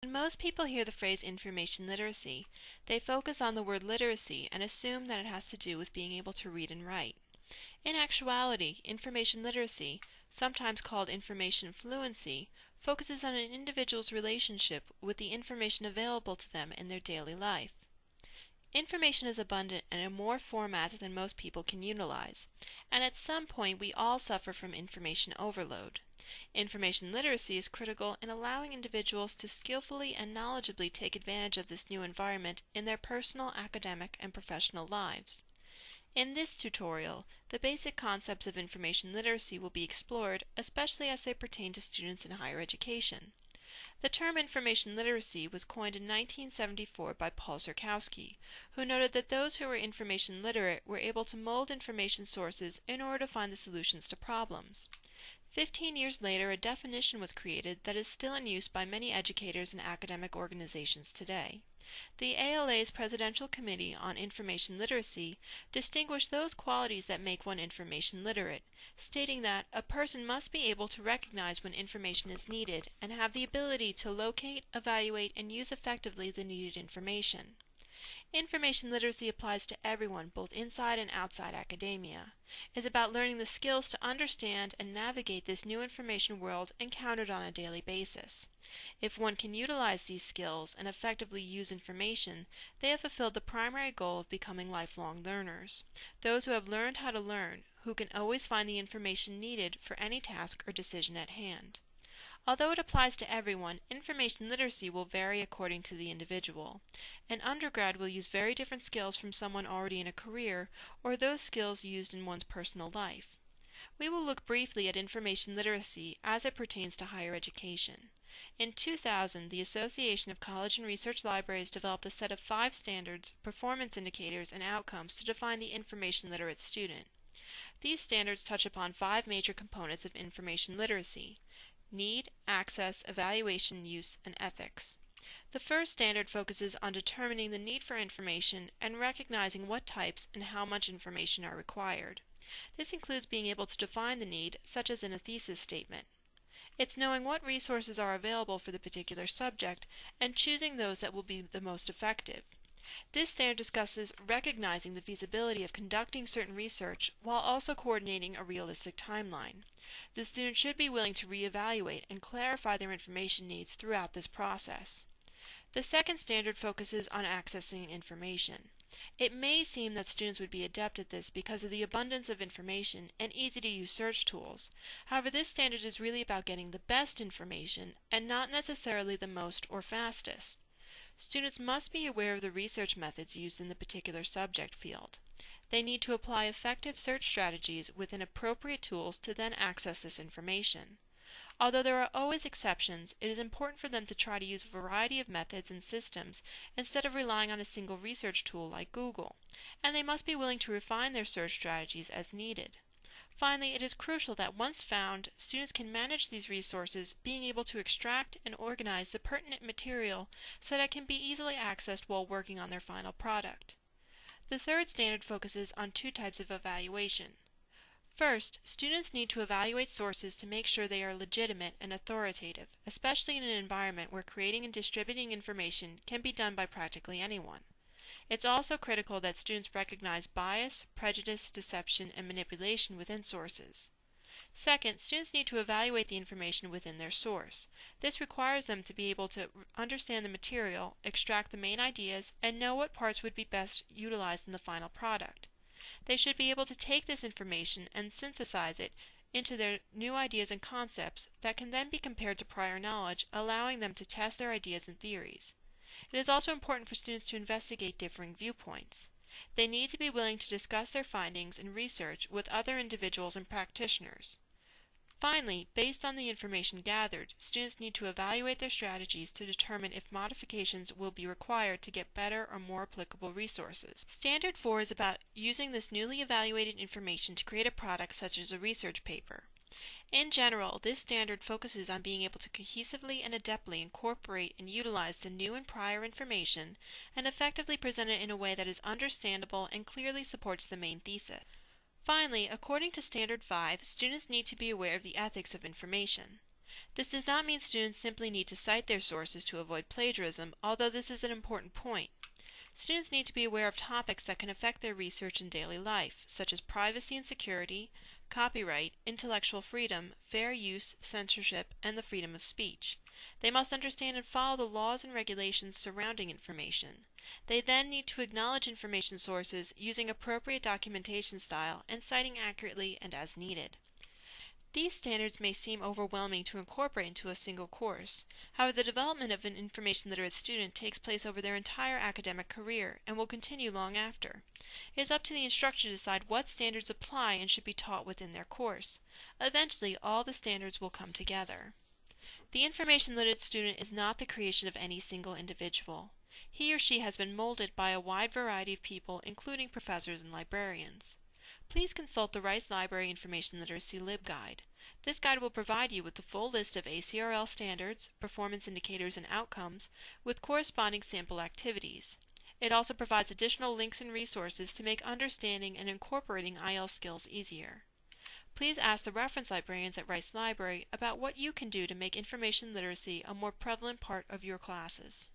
When most people hear the phrase information literacy, they focus on the word literacy and assume that it has to do with being able to read and write. In actuality, information literacy, sometimes called information fluency, focuses on an individual's relationship with the information available to them in their daily life. Information is abundant and in more formats than most people can utilize, and at some point we all suffer from information overload. Information literacy is critical in allowing individuals to skillfully and knowledgeably take advantage of this new environment in their personal, academic, and professional lives. In this tutorial, the basic concepts of information literacy will be explored, especially as they pertain to students in higher education. The term information literacy was coined in 1974 by Paul Zurkowski, who noted that those who were information literate were able to mold information sources in order to find the solutions to problems. 15 years later, a definition was created that is still in use by many educators and academic organizations today. The ALA's Presidential Committee on Information Literacy distinguished those qualities that make one information literate, stating that a person must be able to recognize when information is needed and have the ability to locate, evaluate, and use effectively the needed information. Information literacy applies to everyone, both inside and outside academia. It is about learning the skills to understand and navigate this new information world encountered on a daily basis. If one can utilize these skills and effectively use information, they have fulfilled the primary goal of becoming lifelong learners. Those who have learned how to learn, who can always find the information needed for any task or decision at hand. Although it applies to everyone, information literacy will vary according to the individual. An undergrad will use very different skills from someone already in a career, or those skills used in one's personal life. We will look briefly at information literacy as it pertains to higher education. In 2000, the Association of College and Research Libraries developed a set of 5 standards, performance indicators, and outcomes to define the information literate student. These standards touch upon 5 major components of information literacy: need, access, evaluation, use, and ethics. The first standard focuses on determining the need for information and recognizing what types and how much information are required. This includes being able to define the need, such as in a thesis statement. It's knowing what resources are available for the particular subject and choosing those that will be the most effective. This standard discusses recognizing the feasibility of conducting certain research while also coordinating a realistic timeline. The student should be willing to reevaluate and clarify their information needs throughout this process. The second standard focuses on accessing information. It may seem that students would be adept at this because of the abundance of information and easy-to-use search tools. However, this standard is really about getting the best information and not necessarily the most or fastest. Students must be aware of the research methods used in the particular subject field. They need to apply effective search strategies within appropriate tools to then access this information. Although there are always exceptions, it is important for them to try to use a variety of methods and systems instead of relying on a single research tool like Google, and they must be willing to refine their search strategies as needed. Finally, it is crucial that once found, students can manage these resources, being able to extract and organize the pertinent material so that it can be easily accessed while working on their final product. The third standard focuses on 2 types of evaluation. First, students need to evaluate sources to make sure they are legitimate and authoritative, especially in an environment where creating and distributing information can be done by practically anyone. It's also critical that students recognize bias, prejudice, deception, and manipulation within sources. Second, students need to evaluate the information within their source. This requires them to be able to understand the material, extract the main ideas, and know what parts would be best utilized in the final product. They should be able to take this information and synthesize it into their new ideas and concepts that can then be compared to prior knowledge, allowing them to test their ideas and theories. It is also important for students to investigate differing viewpoints. They need to be willing to discuss their findings and research with other individuals and practitioners. Finally, based on the information gathered, students need to evaluate their strategies to determine if modifications will be required to get better or more applicable resources. Standard 4 is about using this newly evaluated information to create a product such as a research paper. In general, this standard focuses on being able to cohesively and adeptly incorporate and utilize the new and prior information and effectively present it in a way that is understandable and clearly supports the main thesis. Finally, according to Standard 5, students need to be aware of the ethics of information. This does not mean students simply need to cite their sources to avoid plagiarism, although this is an important point. Students need to be aware of topics that can affect their research in daily life, such as privacy and security, copyright, intellectual freedom, fair use, censorship, and the freedom of speech. They must understand and follow the laws and regulations surrounding information. They then need to acknowledge information sources using appropriate documentation style and citing accurately and as needed. These standards may seem overwhelming to incorporate into a single course. However, the development of an information literate student takes place over their entire academic career and will continue long after. It is up to the instructor to decide what standards apply and should be taught within their course. Eventually, all the standards will come together. The information literate student is not the creation of any single individual. He or she has been molded by a wide variety of people, including professors and librarians. Please consult the Rice Library Information Literacy LibGuide. This guide will provide you with the full list of ACRL standards, performance indicators, and outcomes, with corresponding sample activities. It also provides additional links and resources to make understanding and incorporating IL skills easier. Please ask the reference librarians at Rice Library about what you can do to make information literacy a more prevalent part of your classes.